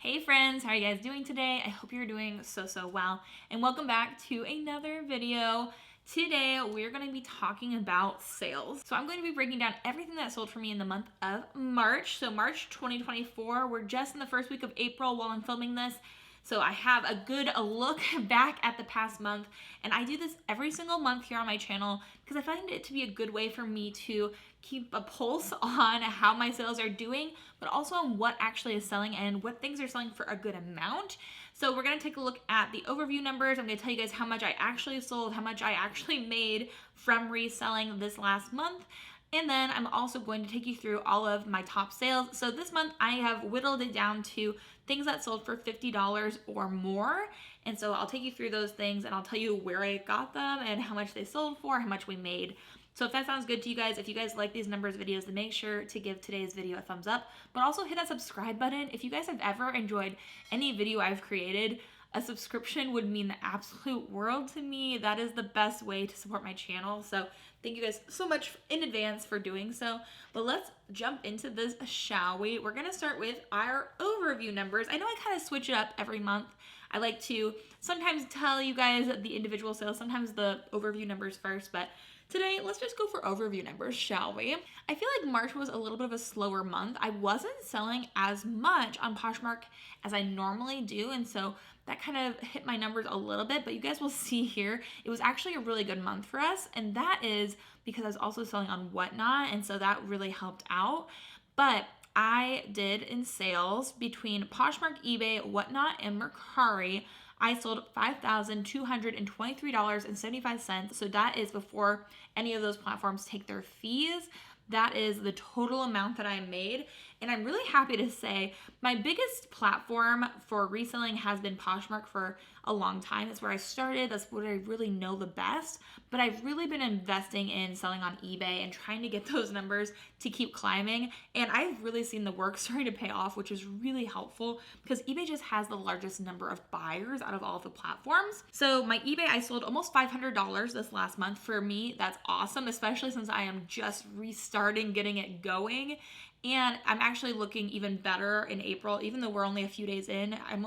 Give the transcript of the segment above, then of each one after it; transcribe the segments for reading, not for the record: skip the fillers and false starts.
Hey friends, how are you guys doing today? I hope you're doing so well, and welcome back to another video. Today we're going to be talking about sales. So I'm going to be breaking down everything that sold for me in the month of March. So March 2024, we're just in the first week of April while I'm filming this. So I have a good look back at the past month, and I do this every single month here on my channel because I find it to be a good way for me to keep a pulse on how my sales are doing, but also on what actually is selling and what things are selling for a good amount. So we're gonna take a look at the overview numbers. I'm gonna tell you guys how much I actually sold, how much I actually made from reselling this last month. And then I'm also going to take you through all of my top sales. So this month I have whittled it down to things that sold for $50 or more. And so I'll take you through those things and I'll tell you where I got them and how much they sold for, how much we made. So if that sounds good to you guys, if you guys like these numbers videos, then make sure to give today's video a thumbs up, but also hit that subscribe button. If you guys have ever enjoyed any video I've created, a subscription would mean the absolute world to me. That is the best way to support my channel. So thank you guys so much in advance for doing so. But let's jump into this, shall we? We're gonna start with our overview numbers. I know I kind of switch it up every month. I like to sometimes tell you guys the individual sales, sometimes the overview numbers first, but today, let's just go for overview numbers, shall we? I feel like March was a little bit of a slower month. I wasn't selling as much on Poshmark as I normally do, and so that kind of hit my numbers a little bit, but you guys will see here, it was actually a really good month for us, and that is because I was also selling on Whatnot, and so that really helped out. But I did in sales between Poshmark, eBay, Whatnot, and Mercari, I sold $5,223.75. So that is before any of those platforms take their fees. That is the total amount that I made. And I'm really happy to say my biggest platform for reselling has been Poshmark for a long time. It's where I started. That's what I really know the best. But I've really been investing in selling on eBay and trying to get those numbers to keep climbing. And I've really seen the work starting to pay off, which is really helpful because eBay just has the largest number of buyers out of all of the platforms. So my eBay, I sold almost $500 this last month. For me, that's awesome, especially since I am just restarting, getting it going. And I'm actually looking even better in April, even though we're only a few days in. I'm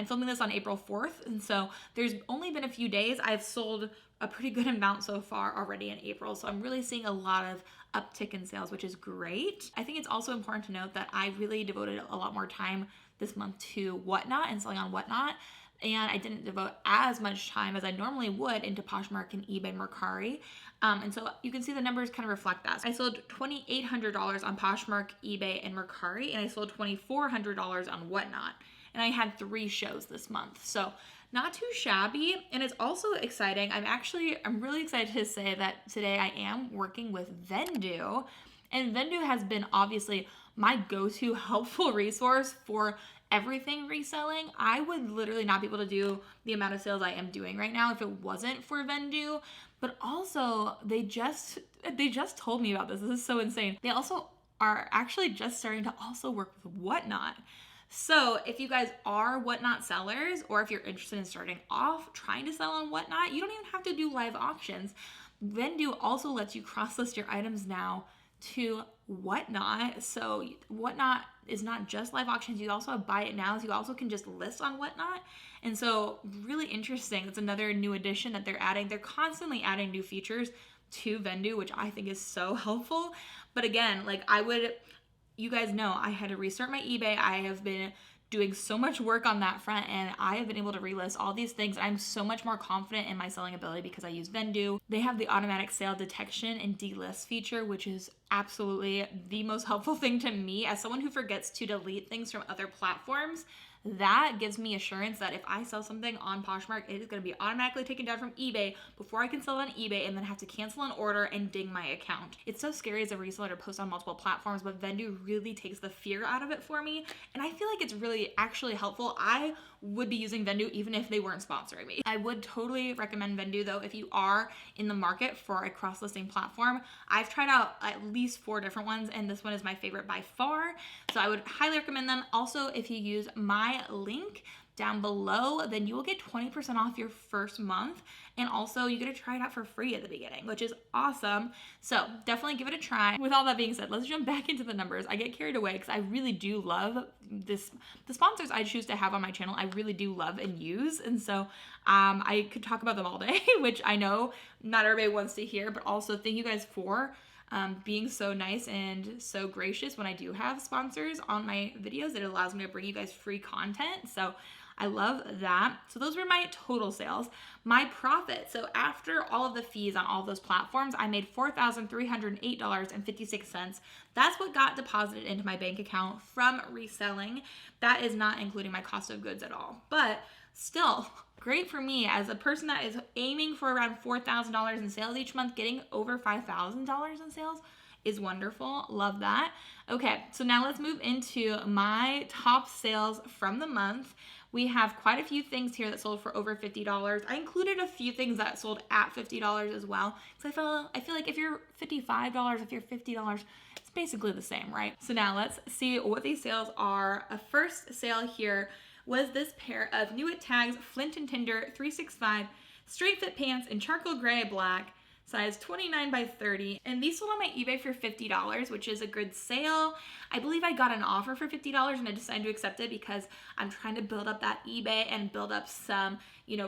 filming this on April 4th. And so there's only been a few days. I've sold a pretty good amount so far already in April. So I'm really seeing a lot of uptick in sales, which is great. I think it's also important to note that I really devoted a lot more time this month to Whatnot and selling on Whatnot. And I didn't devote as much time as I normally would into Poshmark and eBay, Mercari. And so you can see the numbers kind of reflect that. I sold $2,800 on Poshmark, eBay, and Mercari, and I sold $2,400 on Whatnot. And I had 3 shows this month. So not too shabby. And it's also exciting. I'm really excited to say that today I am working with Vendoo. And Vendoo has been obviously my go-to helpful resource for everything reselling. I would literally not be able to do the amount of sales I am doing right now if it wasn't for Vendoo. But also, they just told me about this. This is so insane. They also are actually just starting to also work with Whatnot. So if you guys are Whatnot sellers, or if you're interested in starting off trying to sell on Whatnot, you don't even have to do live auctions. Vendoo also lets you cross-list your items now to Whatnot. So Whatnot is not just live auctions. You also have buy it nows. You also can just list on Whatnot. And so really interesting. It's another new addition that they're adding. They're constantly adding new features to Vendoo, which I think is so helpful. But again, you guys know I had to restart my eBay. I have been doing so much work on that front, and I have been able to relist all these things. I'm so much more confident in my selling ability because I use Vendoo. They have the automatic sale detection and delist feature, which is absolutely the most helpful thing to me as someone who forgets to delete things from other platforms. That gives me assurance that if I sell something on Poshmark, it is going to be automatically taken down from eBay before I can sell it on eBay and then have to cancel an order and ding my account. It's so scary as a reseller to post on multiple platforms, but Vendoo really takes the fear out of it for me. And I feel like it's really actually helpful. I would be using Vendoo even if they weren't sponsoring me. I would totally recommend Vendoo though if you are in the market for a cross-listing platform. I've tried out at least least 4 different ones, and this one is my favorite by far. So I would highly recommend them. Also, if you use my link down below, then you will get 20% off your first month. And also you get to try it out for free at the beginning, which is awesome. So definitely give it a try. With all that being said, let's jump back into the numbers. I get carried away because I really do love this. The sponsors I choose to have on my channel, I really do love and use. And so I could talk about them all day, which I know not everybody wants to hear, but also thank you guys for being so nice and so gracious when I do have sponsors on my videos. It allows me to bring you guys free content. So I love that. So those were my total sales. My profit, so after all of the fees on all of those platforms, I made $4,308.56. That's what got deposited into my bank account from reselling. That is not including my cost of goods at all. But still, great for me as a person that is aiming for around $4,000 in sales each month. Getting over $5,000 in sales is wonderful. Love that. Okay, so now let's move into my top sales from the month. We have quite a few things here that sold for over $50. I included a few things that sold at $50 as well, because I feel like if you're $55, if you're $50, it's basically the same, right? So now let's see what these sales are. A first sale here was this pair of New It Tags Flint and Tinder 365 straight fit pants in charcoal gray black, size 29 by 30, and these sold on my eBay for $50, which is a good sale. I believe I got an offer for $50 and I decided to accept it because I'm trying to build up that eBay and build up some,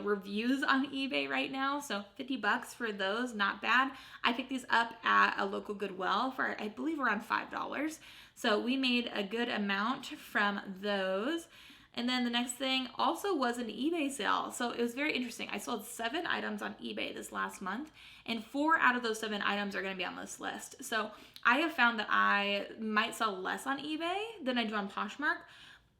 reviews on eBay right now. So $50 for those, not bad. I picked these up at a local Goodwill for, I believe, around $5. So we made a good amount from those. And then the next thing also was an eBay sale. So it was very interesting. I sold 7 items on eBay this last month, and 4 out of those 7 items are going to be on this list. So I have found that I might sell less on eBay than I do on Poshmark,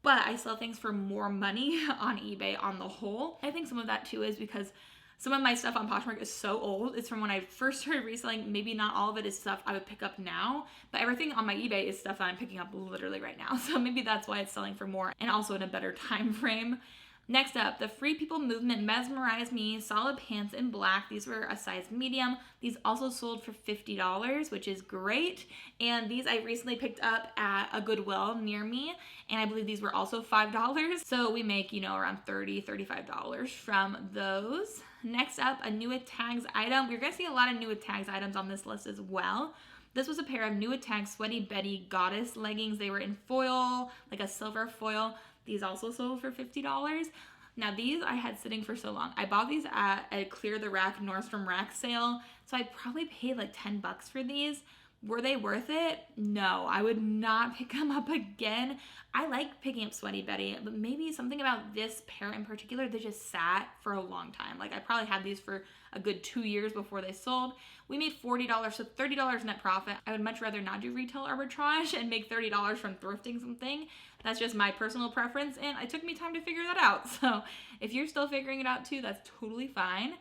but I sell things for more money on eBay on the whole. I think some of that too is because some of my stuff on Poshmark is so old. It's from when I first started reselling. Maybe not all of it is stuff I would pick up now, but everything on my eBay is stuff that I'm picking up literally right now. So maybe that's why it's selling for more and also in a better time frame. Next up, the Free People Movement Mesmerize Me solid pants in black. These were a size medium. These also sold for $50, which is great. And these I recently picked up at a Goodwill near me, and I believe these were also $5. So we make, around $30, $35 from those. Next up, a New It Tags item. We're gonna see a lot of New It Tags items on this list as well. This was a pair of New It Tags Sweaty Betty Goddess leggings. They were in foil, like a silver foil. These also sold for $50. Now these I had sitting for so long. I bought these at a Clear the Rack Nordstrom Rack sale. So I probably paid like $10 for these. Were they worth it? No, I would not pick them up again. I like picking up Sweaty Betty, but maybe something about this pair in particular, they just sat for a long time. Like I probably had these for a good 2 years before they sold. We made $40, so $30 net profit. I would much rather not do retail arbitrage and make $30 from thrifting something. That's just my personal preference, and it took me time to figure that out. So if you're still figuring it out too, that's totally fine.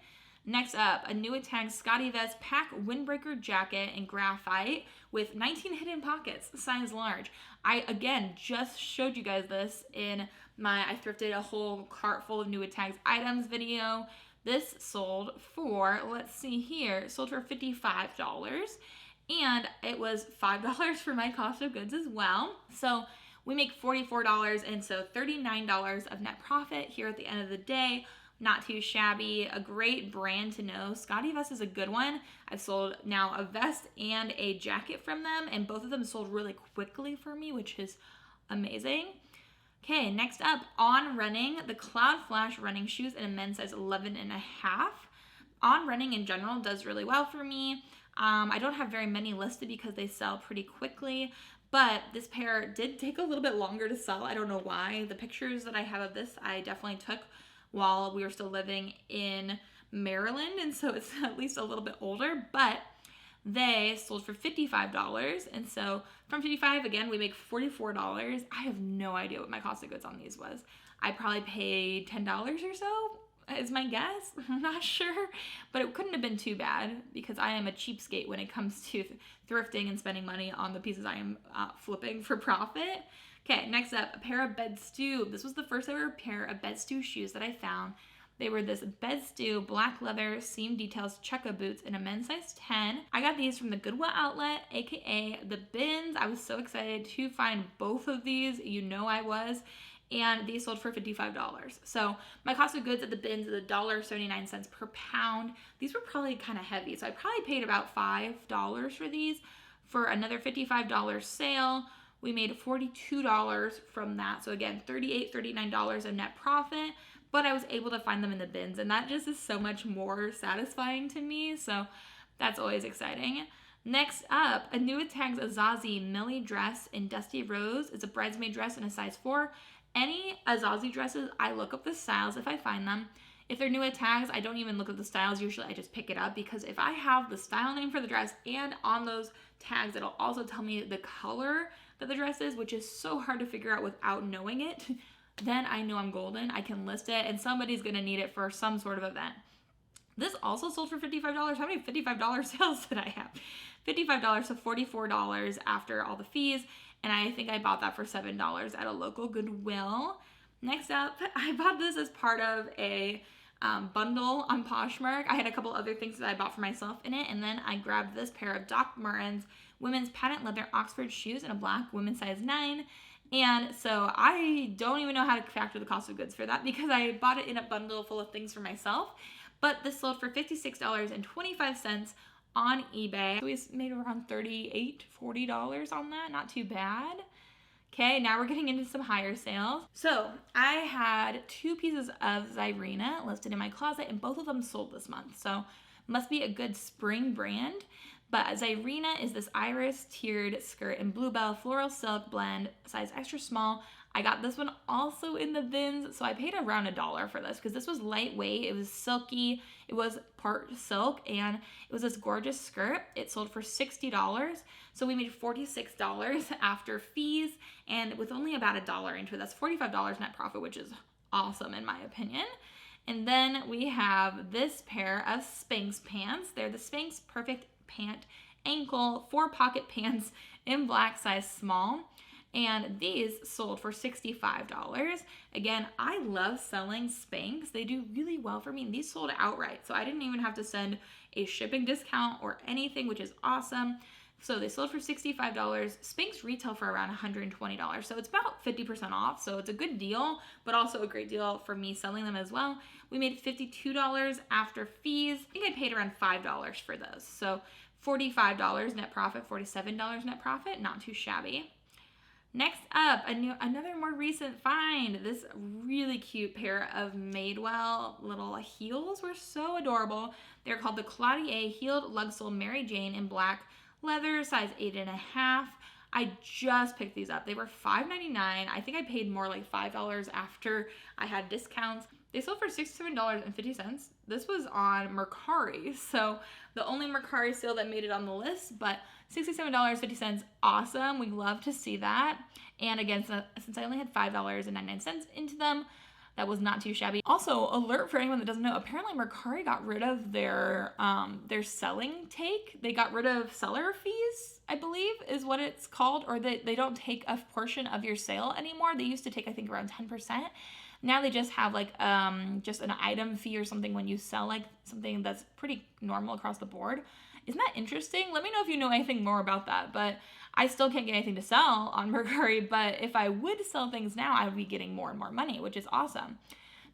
Next up, a New It Tags Scotty Vest Pack Windbreaker Jacket in graphite with 19 hidden pockets, size large. I, again, just showed you guys this in my I thrifted a whole cart full of New It Tags items video. This sold for, let's see here, sold for $55. And it was $5 for my cost of goods as well. So we make $44, and so $39 of net profit here at the end of the day. Not too shabby, a great brand to know. Scotty Vest is a good one. I've sold now a vest and a jacket from them, and both of them sold really quickly for me, which is amazing. Okay, next up, On Running, the Cloud Flash running shoes in a men's size 11.5. On Running in general does really well for me. I don't have very many listed because they sell pretty quickly, but this pair did take a little bit longer to sell. I don't know why. The pictures that I have of this, I definitely took while we were still living in Maryland, and so it's at least a little bit older, but they sold for $55, and so from $55, again, we make $44. I have no idea what my cost of goods on these was. I probably paid $10 or so, is my guess. I'm not sure, but it couldn't have been too bad because I am a cheapskate when it comes to thrifting and spending money on the pieces I am flipping for profit. Okay, next up, a pair of Bedstew. This was the first ever pair of Bedstew shoes that I found. They were this Vendoo black leather seam details chukka boots in a men's size 10. I got these from the Goodwill outlet, aka the bins. I was so excited to find both of these. You know I was. And these sold for $55. So my cost of goods at the bins is $1.79 per pound. These were probably kind of heavy. So I probably paid about $5 for these. For another $55 sale, we made $42 from that. So again, $38, $39 of net profit, but I was able to find them in the bins, and that just is so much more satisfying to me. So that's always exciting. Next up, a new tags Azazi Millie dress in Dusty Rose. It's a bridesmaid dress in a size 4. Any Azazi dresses, I look up the styles if I find them. If they're new at tags, I don't even look at the styles. Usually I just pick it up, because if I have the style name for the dress and on those tags, it'll also tell me the color that the dress is, which is so hard to figure out without knowing it. Then I know I'm golden. I can list it, and somebody's going to need it for some sort of event. This also sold for $55. How many $55 sales did I have? $55 to $44 after all the fees. And I think I bought that for $7 at a local Goodwill. Next up, I bought this as part of a bundle on Poshmark. I had a couple other things that I bought for myself in it. And then I grabbed this pair of Doc Martens women's patent leather Oxford shoes in a black women's size 9. And so I don't even know how to factor the cost of goods for that, because I bought it in a bundle full of things for myself. But this sold for $56.25 on eBay. So we made around $38, $40 on that. Not too bad. Okay, now we're getting into some higher sales. So I had 2 pieces of Zyrina listed in my closet, and both of them sold this month. So must be a good spring brand. But Zyrina is this iris tiered skirt in Bluebell floral silk blend, size extra small. I got this one also in the bins, so I paid around $1 for this, because this was lightweight, it was silky, it was part silk, and it was this gorgeous skirt. It sold for $60, so we made $46 after fees, and with only about $1 into it, that's $45 net profit, which is awesome in my opinion. And then we have this pair of Spanx pants. They're the Spanx Perfect Pant Ankle 4-pocket pants in black, size small. And these sold for $65. Again, I love selling Spanx. They do really well for me. And these sold outright. So I didn't even have to send a shipping discount or anything, which is awesome. So they sold for $65. Spanx retail for around $120. So it's about 50% off. So it's a good deal, but also a great deal for me selling them as well. We made $52 after fees. I think I paid around $5 for those. So $45 net profit, $47 net profit. Not too shabby. Next up, another more recent find. This really cute pair of Madewell little heels were so adorable. They're called the Claudier Heeled Lug Sole Mary Jane in black leather, size 8.5. I just picked these up. They were $5.99. I think I paid more, like $5 after I had discounts. They sold for $67.50. This was on Mercari, so the only Mercari sale that made it on the list, but $67.50, awesome. We love to see that. And again, since I only had $5.99 into them, that was not too shabby. Also, alert for anyone that doesn't know, apparently Mercari got rid of their selling take. They got rid of seller fees, I believe is what it's called, or they don't take a portion of your sale anymore. They used to take, I think, around 10%. Now they just have like just an item fee or something when you sell like something that's pretty normal across the board. Isn't that interesting? Let me know if you know anything more about that. But I still can't get anything to sell on Mercari. But if I would sell things now, I would be getting more and more money, which is awesome.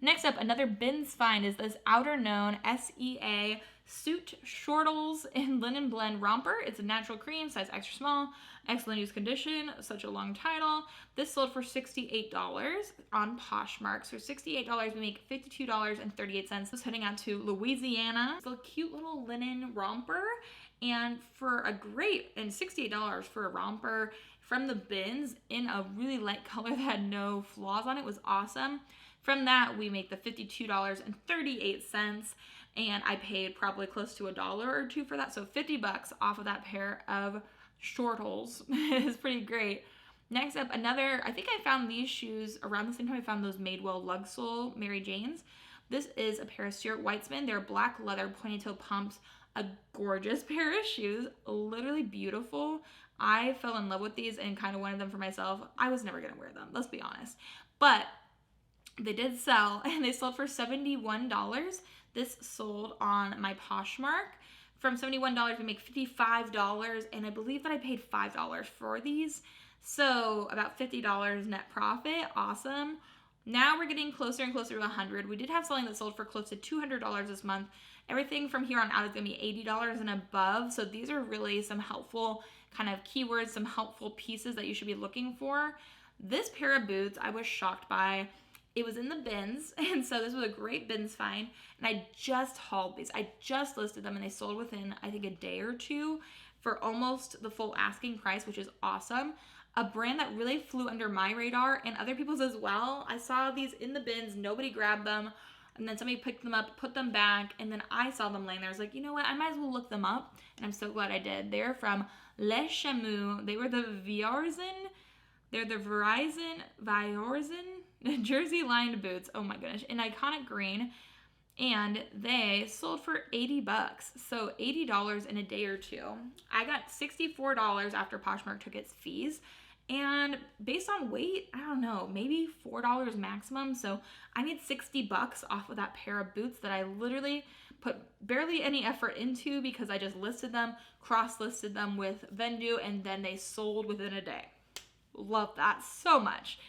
Next up, another bins find is this Outer Known SEA Suit Shortles in Linen Blend Romper. It's a natural cream, size extra small, excellent use condition, such a long title. This sold for $68 on Poshmark. So $68, we make $52.38. It's heading out to Louisiana. It's a cute little linen romper. And for a great, and $68 for a romper from the bins in a really light color that had no flaws on it was awesome. From that, we make the $52.38. And I paid probably close to $1 or $2 for that. So $50 off of that pair of shortles is pretty great. Next up, I think I found these shoes around the same time I found those Madewell Lug Sole Mary Janes. This is a pair of Stuart Weitzman. They're black leather pointy-toe pumps. A gorgeous pair of shoes. Literally beautiful. I fell in love with these and kind of wanted them for myself. I was never going to wear them, let's be honest. But They did sell, and they sold for $71. This sold on my Poshmark. From $71, we make $55, and I believe that I paid $5 for these. So about $50 net profit. Awesome. Now we're getting closer and closer to 100. We did have something that sold for close to $200 this month. Everything from here on out is going to be $80 and above. So these are really some helpful kind of keywords, some helpful pieces that you should be looking for. This pair of boots I was shocked by. It was in the bins, and so this was a great bins find, and I just hauled these. I just listed them, and they sold within, I think, a day or two for almost the full asking price, which is awesome. A brand that really flew under my radar and other people's as well. I saw these in the bins, nobody grabbed them, and then somebody picked them up, put them back, and then I saw them laying there. I was like, you know what, I might as well look them up, and I'm so glad I did. They're from Les Chameaux. They were the Verizon jersey lined boots. Oh my goodness, in iconic green, and they sold for $80. So $80 in a day or two. I got $64 after Poshmark took its fees, and based on weight, I don't know, maybe $4 maximum. So I made $60 off of that pair of boots that I literally put barely any effort into because I just listed them, cross-listed them with Vendoo, and then they sold within a day. Love that so much.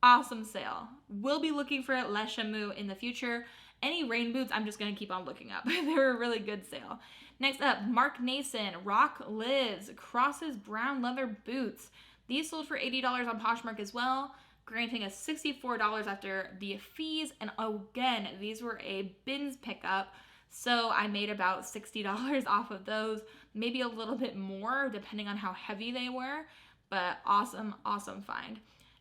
Awesome sale. We'll be looking for Les Chameaux in the future. Any rain boots, I'm just going to keep on looking up. They were a really good sale. Next up, Mark Nason, Rock Lives, Crosses Brown Leather Boots. These sold for $80 on Poshmark as well, granting us $64 after the fees. And again, these were a bins pickup, so I made about $60 off of those, maybe a little bit more depending on how heavy they were, but awesome, awesome find.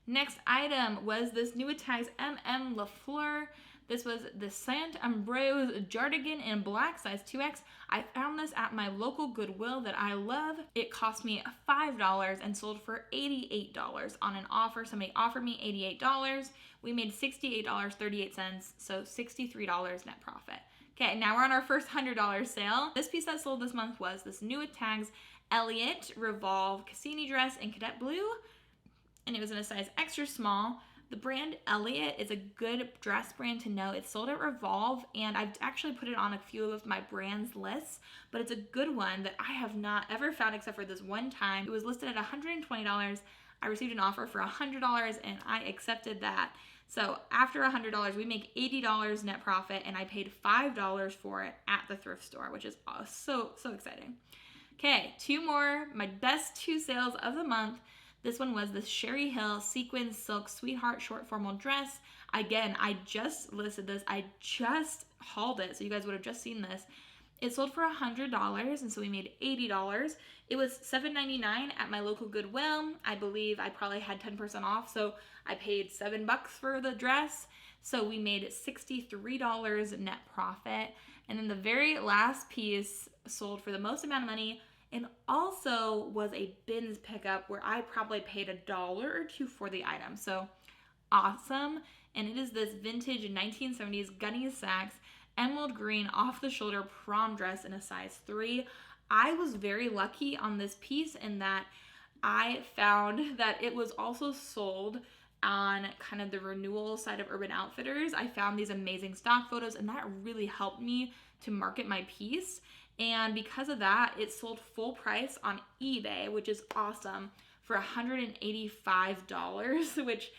Next item was this new tags MM Lafleur. This was the Saint Ambrose Jardigan in black, size 2X. I found this at my local Goodwill that I love. It cost me $5 and sold for $88 on an offer. Somebody offered me $88. We made $68.38, so $63 net profit. Okay, now we're on our first $100 sale. This piece that sold this month was this new tags Elliot Revolve Cassini dress in cadet blue, and it was in a size extra small. The brand Elliot is a good dress brand to know. It's sold at Revolve, and I've actually put it on a few of my brands lists, but it's a good one that I have not ever found except for this one time. It was listed at $120. I received an offer for $100, and I accepted that. So after $100, we make $80 net profit, and I paid $5 for it at the thrift store, which is so exciting. Okay, two more, my best two sales of the month. This one was the Sherry Hill Sequin Silk Sweetheart Short Formal Dress. Again, I just listed this. I just hauled it, so you guys would have just seen this. It sold for $100, and so we made $80. It was $7.99 at my local Goodwill. I believe I probably had 10% off, so I paid $7 for the dress. So we made $63 net profit. And then the very last piece sold for the most amount of money, and also was a bins pickup where I probably paid $1 or $2 for the item. So awesome. And it is this vintage 1970s Gunny Sacks emerald green off the shoulder prom dress in a size 3. I was very lucky on this piece in that I found that it was also sold on kind of the renewal side of Urban Outfitters. I found these amazing stock photos, and that really helped me to market my piece. And because of that, it sold full price on eBay, which is awesome, for $185, which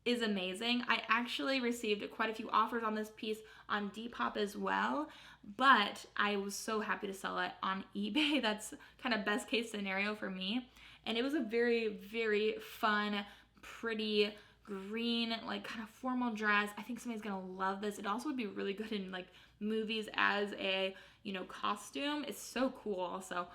is amazing. I actually received quite a few offers on this piece on Depop as well, but I was so happy to sell it on eBay. That's kind of best case scenario for me. And it was a very, very fun, pretty green, like kind of formal dress. I think somebody's gonna love this. It also would be really good in like movies as a, costume. It's so cool. So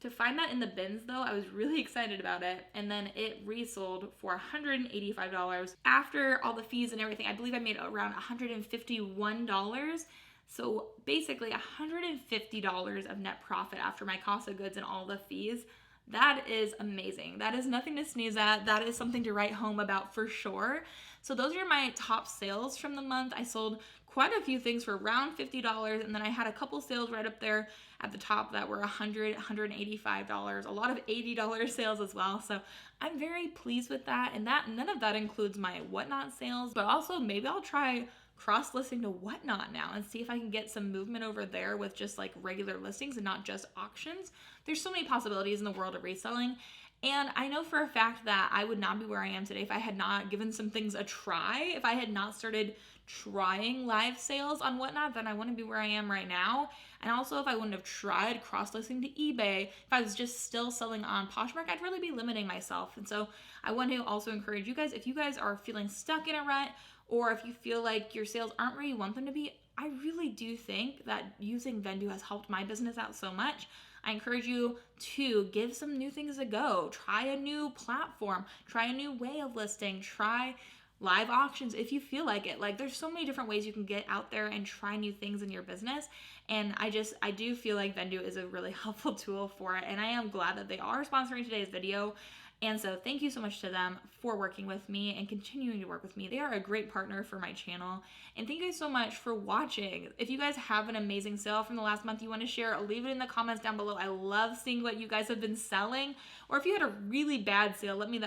to find that in the bins though, I was really excited about it. And then it resold for $185. After all the fees and everything, I believe I made around $151. So basically $150 of net profit after my cost of goods and all the fees. That is amazing. That is nothing to sneeze at. That is something to write home about for sure. So those are my top sales from the month. I sold quite a few things for around $50, and then I had a couple sales right up there at the top that were $100, $185, a lot of $80 sales as well. So I'm very pleased with that, and that none of that includes my Whatnot sales, but also maybe I'll try cross-listing to Whatnot now and see if I can get some movement over there with just like regular listings and not just auctions. There's so many possibilities in the world of reselling. And I know for a fact that I would not be where I am today if I had not given some things a try. If I had not started trying live sales on Whatnot, then I wouldn't be where I am right now. And also, if I wouldn't have tried cross-listing to eBay, if I was just still selling on Poshmark, I'd really be limiting myself. And so I want to also encourage you guys, if you guys are feeling stuck in a rut, or if you feel like your sales aren't where you want them to be, I really do think that using Vendoo has helped my business out so much. I encourage you to give some new things a go. Try a new platform, try a new way of listing, try live auctions if you feel like it. Like, there's so many different ways you can get out there and try new things in your business. And I do feel like Vendoo is a really helpful tool for it. And I am glad that they are sponsoring today's video. And so thank you so much to them for working with me and continuing to work with me. They are a great partner for my channel. And thank you so much for watching. If you guys have an amazing sale from the last month you want to share, leave it in the comments down below. I love seeing what you guys have been selling. Or if you had a really bad sale, let me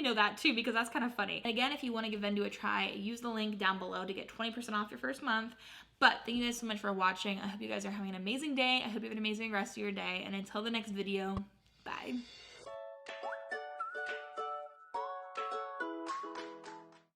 know that too, because that's kind of funny. And again, if you want to give Vendoo a try, use the link down below to get 20% off your first month. But thank you guys so much for watching. I hope you guys are having an amazing day. I hope you have an amazing rest of your day. And until the next video, bye.